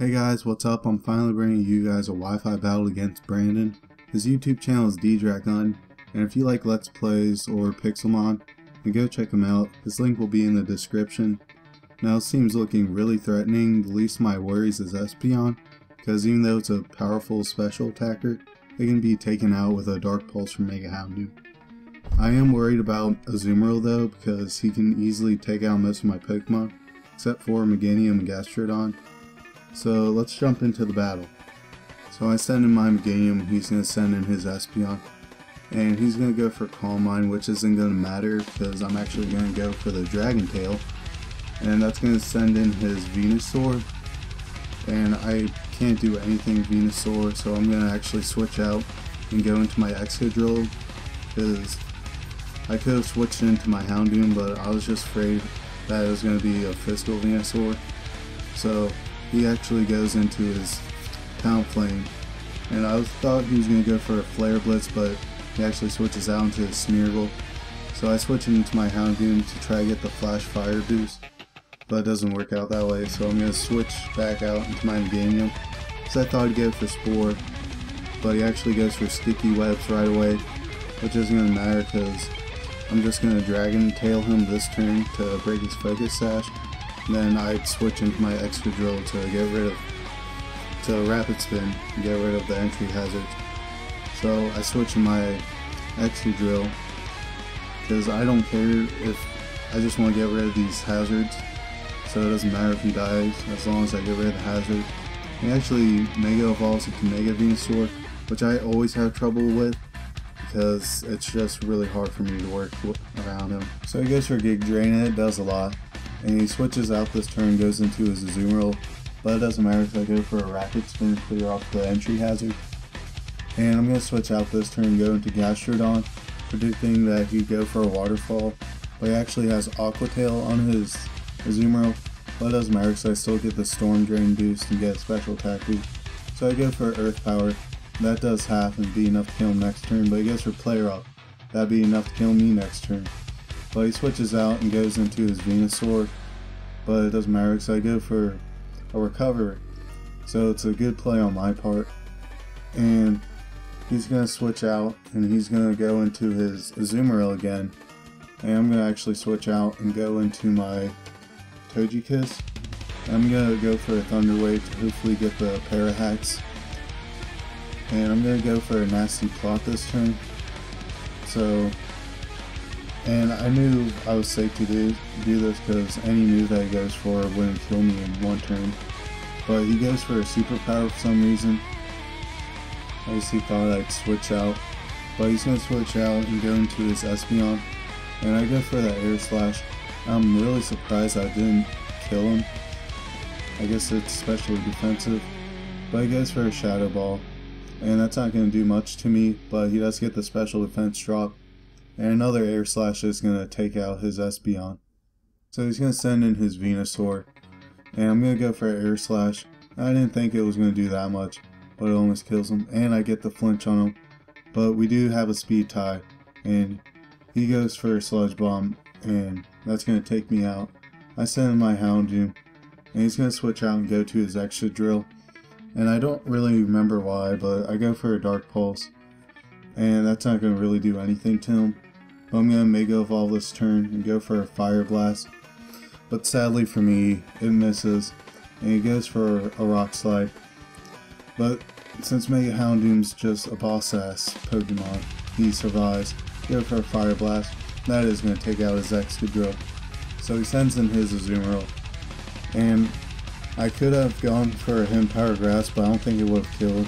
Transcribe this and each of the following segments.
Hey guys, what's up? I'm finally bringing you guys a Wi-Fi battle against Brandon. His YouTube channel is Dedrack Onne, and if you like Let's Plays or Pixelmon, then go check him out. His link will be in the description. Now this team's looking really threatening. The least of my worries is Espeon, because even though it's a powerful special attacker, it can be taken out with a Dark Pulse from Mega Houndoom. I am worried about Azumarill though, because he can easily take out most of my Pokemon, except for Meganium and Gastrodon. So let's jump into the battle. So I send in my Meganium, he's going to send in his Espeon. And he's going to go for Calm Mind, which isn't going to matter because I'm actually going to go for the Dragon Tail. And that's going to send in his Venusaur. And I can't do anything Venusaur, so I'm going to actually switch out and go into my Excadrill. Because I could have switched into my Houndoom, but I was just afraid that it was going to be a physical Venusaur. So he actually goes into his Talonflame, and I thought he was going to go for a Flare Blitz, but he actually switches out into his Smeargle. So I switch into my Houndoom to try to get the Flash Fire boost, but it doesn't work out that way, so I'm going to switch back out into my Meganium, because I thought he'd go for Spore, but he actually goes for Sticky Webs right away, which isn't going to matter because I'm just going to Dragon Tail him this turn to break his Focus Sash. Then I'd switch into my Excadrill to Rapid Spin and get rid of the entry hazards. So I switch in my Excadrill because I don't care if I just want to get rid of these hazards. So it doesn't matter if he dies as long as I get rid of the hazard. He actually Mega Evolves into Mega Venusaur, which I always have trouble with because it's just really hard for me to work around him. So he goes for Gig Drain and it does a lot. And he switches out this turn, goes into his Azumarill, but it doesn't matter because I go for a Rapid Spin to clear off the entry hazard. And I'm going to switch out this turn and go into Gastrodon, predicting that he'd go for a Waterfall, but he actually has Aqua Tail on his Azumarill, but it doesn't matter because I still get the Storm Drain boost and get a special attack boost. So I go for Earth Power, that does half and be enough to kill him next turn, but he goes for Play Rough, that'd be enough to kill me next turn. But he switches out and goes into his Venusaur, but it doesn't matter because I go for a Recover, so it's a good play on my part. And he's going to switch out and he's going to go into his Azumarill again, and I'm going to actually switch out and go into my Togekiss. I'm going to go for a Thunder Wave to hopefully get the Parahax, and I'm going to go for a Nasty Plot this turn. And I knew I was safe to do this because any move that he goes for wouldn't kill me in one turn. But he goes for a Superpower for some reason. I just thought I'd switch out. But he's going to switch out and go into his Espeon. And I go for that Air Slash. I'm really surprised I didn't kill him. I guess it's especially defensive. But he goes for a Shadow Ball. And that's not going to do much to me, but he does get the special defense drop. And another Air Slash is going to take out his Espeon. So he's going to send in his Venusaur. And I'm going to go for an Air Slash. I didn't think it was going to do that much, but it almost kills him. And I get the flinch on him. But we do have a speed tie. And he goes for a Sludge Bomb. And that's going to take me out. I send in my Houndoom. And he's going to switch out and go to his Excadrill. And I don't really remember why, but I go for a Dark Pulse. And that's not going to really do anything to him. But I'm going to Mega Evolve this turn and go for a Fire Blast. But sadly for me, it misses. And he goes for a Rock Slide. But since Mega Houndoom's just a boss ass Pokemon, he survives. Go for a Fire Blast. That is going to take out his Excadrill. So he sends in his Azumarill. And I could have gone for a Hidden Power Grass, but I don't think it would have killed.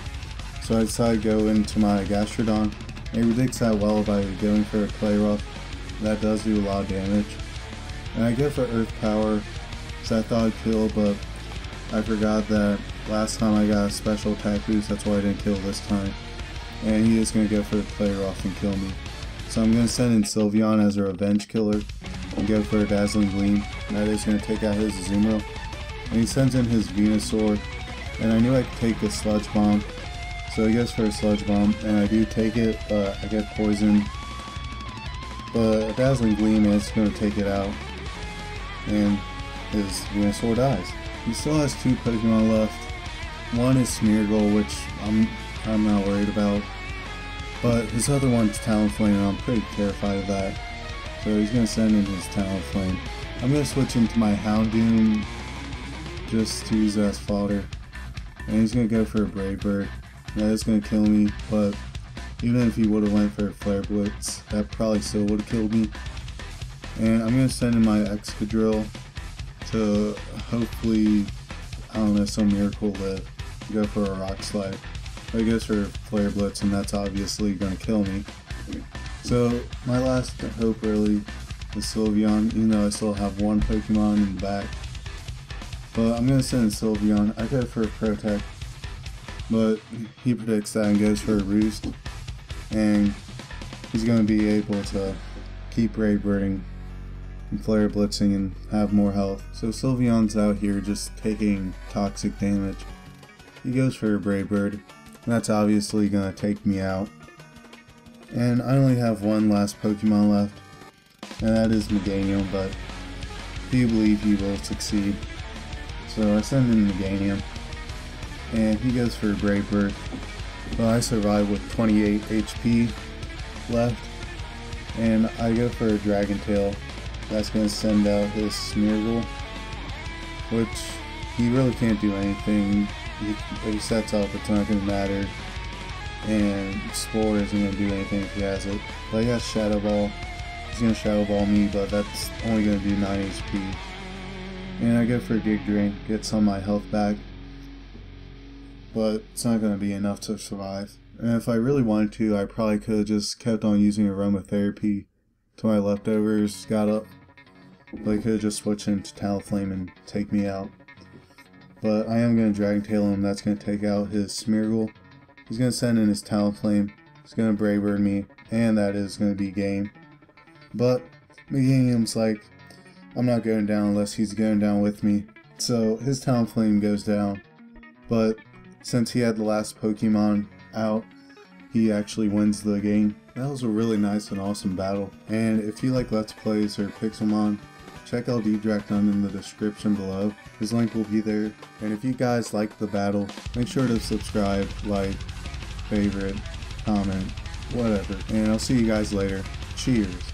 So I decided to go into my Gastrodon. It predicts that well by going for a Play Rough. That does do a lot of damage. And I go for Earth Power, so I thought I'd kill, but I forgot that last time I got a special attack boost, that's why I didn't kill this time. And he is going to go for a Play Rough and kill me. So I'm going to send in Sylveon as a revenge killer and go for a Dazzling Gleam. And that is going to take out his Azumarill. And he sends in his Venusaur, and I knew I could take the Sludge Bomb. So he goes for a Sludge Bomb, and I do take it, but I get poisoned. But a Dazzling Gleam is going to take it out, and his Venusaur dies. He still has 2 Pokemon left, One is Smeargle, which I'm not worried about, but his other one's Talonflame, and I'm pretty terrified of that. So he's gonna send in his Talonflame. I'm gonna switch into my Houndoom just to use it as fodder, and he's gonna go for a Brave Bird. That is gonna kill me, but even if he would have went for a Flare Blitz, that probably still would have killed me. And I'm gonna send in my Excadrill to hopefully, I don't know, some miracle to go for a Rock Slide. But he goes for Flare Blitz, and that's obviously gonna kill me. So my last hope really is Sylveon, even though I still have one Pokemon in the back. But I'm gonna send in Sylveon. I go for a Protect, but he predicts that and goes for a Roost, and he's gonna be able to keep Brave Birding and Flare Blitzing and have more health. So Sylveon's out here just taking toxic damage. He goes for a Brave Bird, and that's obviously gonna take me out. And I only have one last Pokemon left, and that is Meganium, but do you believe he will succeed? So I send in Meganium, and he goes for a Brave Bird, but I survive with 28 HP left, and I go for a Dragon Tail. That's going to send out his Smeargle, which he really can't do anything. He sets up, it's not going to matter, and Spore isn't going to do anything if he has it. But he has Shadow Ball. He's going to Shadow Ball me, but that's only going to do 9 HP. And I go for a Dig Drain, get some of my health back, but it's not going to be enough to survive. And if I really wanted to, I probably could have just kept on using Aromatherapy till my leftovers got up, but I could have just switched into Talonflame and take me out. But I am going to Dragon Tail him. That's going to take out his Smeargle. He's going to send in his Talonflame. He's going to Brave Bird me, and that is going to be game. But Meganium's like, I'm not going down unless he's going down with me. So his Talonflame goes down, but since he had the last Pokemon out, he actually wins the game. That was a really nice and awesome battle. And if you like Let's Plays or Pixelmon, check out Dedrack Onne in the description below. His link will be there. And if you guys liked the battle, make sure to subscribe, like, favorite, comment, whatever. And I'll see you guys later. Cheers.